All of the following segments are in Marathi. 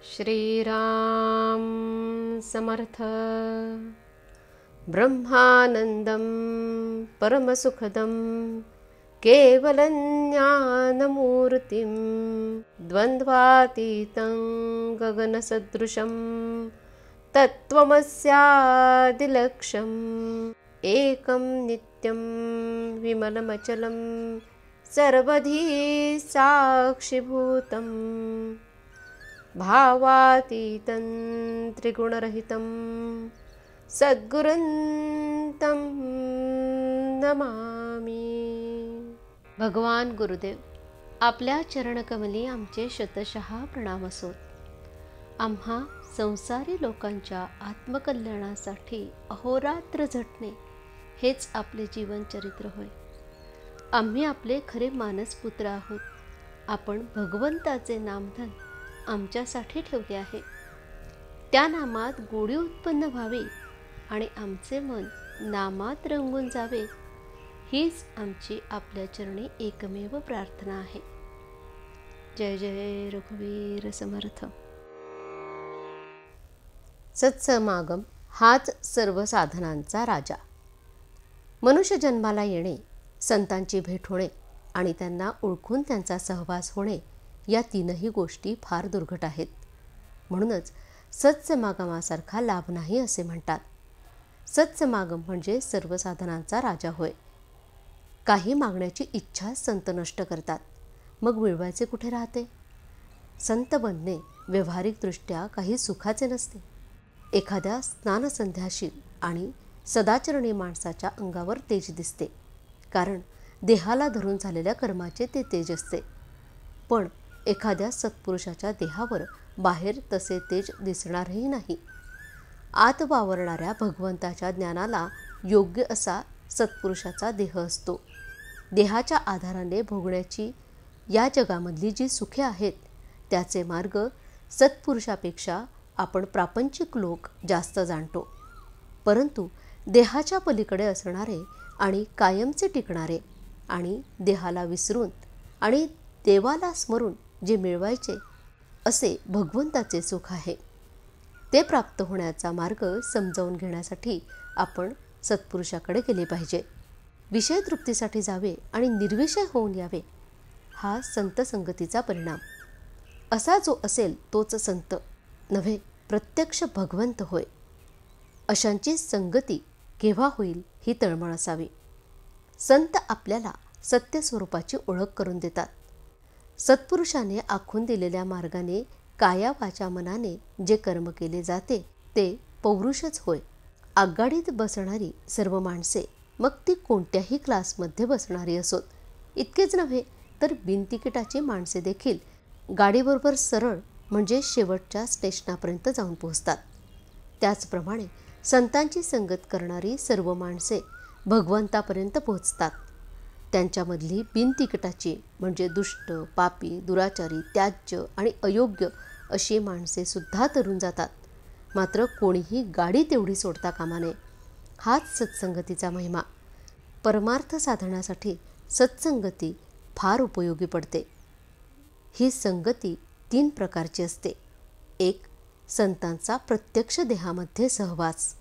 श्रीराम समर्थ। ब्रह्मानंदं परमसुखदं केवलं ज्ञानमूर्तिं द्वन्द्वातीतं गगनसदृशं तत्त्वमस्यादिलक्ष्यम् एकं नित्यं विमलमचलं सर्वधी साक्षिभूतं भावातीतं त्रिगुणरहितं सद्गुरुं नमामि। भगवान गुरुदेव, आपल्या चरणकमली आमचे शतशः प्रणाम असोत। आम्हा संसारी लोकांच्या आत्मकल्याणासाठी अहोरात्र झटणे हेच आपले जीवनचरित्र होय। आम्ही आपले खरे मानसपुत्र आहोत। आपण भगवंताचे नामधन आमच्यासाठी ठेवले आहे। त्या नामात गोडी उत्पन्न व्हावी आणि आमचे मन नामात रंगून जावे, हीच आमची आपल्या चरणी एकमेव प्रार्थना आहे। जय जय रघुवीर समर्थ। सत्समागम हाच सर्व साधनांचा राजा। मनुष्य जन्माला येणे, संतांची भेट होणे आणि त्यांना ओळखून त्यांचा सहवास होणे, या तीनही गोष्टी फार दुर्घट आहेत। म्हणूनच सत्समागमासारखा लाभ नाही असे म्हणतात। सत्समागम म्हणजे सर्व साधनांचा राजा होय। काही मागण्याची इच्छा संत नष्ट करतात, मग मिळवायचे कुठे राहते? संत बनणे व्यावहारिकदृष्ट्या काही सुखाचे नसते। एखाद्या स्नानसंध्याशील आणि सदाचरणी माणसाच्या अंगावर तेज दिसते, कारण देहाला धरून झालेल्या कर्माचे ते तेज असते। पण एखाद्या सत्पुरुषाच्या देहावर बाहेर तसे तेज दिसणारही नाही। आत वावरणाऱ्या भगवंताच्या ज्ञानाला योग्य असा सत्पुरुषाचा देह असतो। देहाच्या आधाराने भोगण्याची या जगामधली जी सुखे आहेत, त्याचे मार्ग सत्पुरुषापेक्षा आपण प्रापंचिक लोक जास्त जाणतो। परंतु देहाच्या पलीकडे असणारे आणि कायमचे टिकणारे आणि देहाला विसरून आणि देवाला स्मरून जे मिळवायचे, असे भगवंताचे सुख आहे। ते प्राप्त होण्याचा मार्ग समजावून घेण्यासाठी आपण सत्पुरुषाकडे गेले पाहिजे। विषय तृप्तीसाठी जावे आणि निर्विषय होऊन यावे, हा संत संगतीचा परिणाम। असा जो असेल तोच संत नव्हे, प्रत्यक्ष भगवंत होय। अशांची संगती केव्हा होईल ही तळमळ असावी। संत आपल्याला सत्य स्वरूपाची ओळख करून देतात। सत्पुरुषाने आखून दिलेल्या मार्गाने काया वाचा मनाने जे कर्म केले जाते ते पौरुषच होय। आगगाडीत बसणारी सर्व माणसे, मग ती कोणत्याही क्लासमध्ये बसणारी असोत, इतकेच नव्हे तर बिनतिकिटाची माणसे देखील गाडीबरोबर सरळ म्हणजे शेवटच्या स्टेशनापर्यंत जाऊन पोहोचतात। त्याचप्रमाणे संतांची संगत करणारी सर्व माणसे भगवंतापर्यंत पोहोचतात। त्यांच्यामधली बिनतिकिटाची म्हणजे दुष्ट, पापी, दुराचारी, त्याज्य आणि अयोग्य अशी माणसे सुद्धा तरून जातात। मात्र कोणीही गाडी तेवढी सोडता कामा नये, हाच सत्संगतीचा महिमा। परमार्थ साधण्यासाठी सत्संगती फार उपयोगी पडते। ही संगती 3 प्रकारची असते। 1. संतांचा प्रत्यक्ष देहामध्ये सहवास।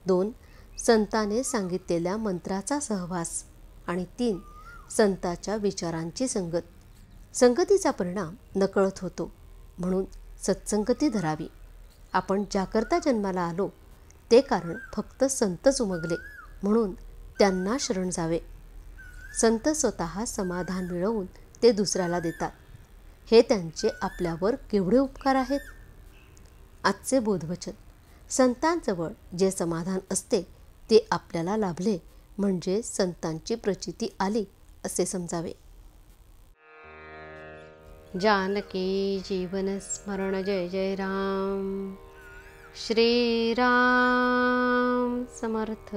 2. संताने सांगितलेल्या मंत्राचा सहवास आणि 3. संताच्या विचारांची संगत। संगतीचा परिणाम नकळत होतो, म्हणून सत्संगती धरावी। आपण ज्याकरता जन्माला आलो ते कारण फक्त संतच उमगले, म्हणून त्यांना शरण जावे। संत स्वतः समाधान मिळवून ते दुसऱ्याला देतात, हे त्यांचे आपल्यावर केवढे उपकार आहेत। आजचे बोधवचन: संतांजवळ जे समाधान असते ते आपल्याला लाभले म्हणजे संतांची प्रचिती आली असे समजावे। जानकी जीवन स्मरण जय जय राम। श्रीराम समर्थ।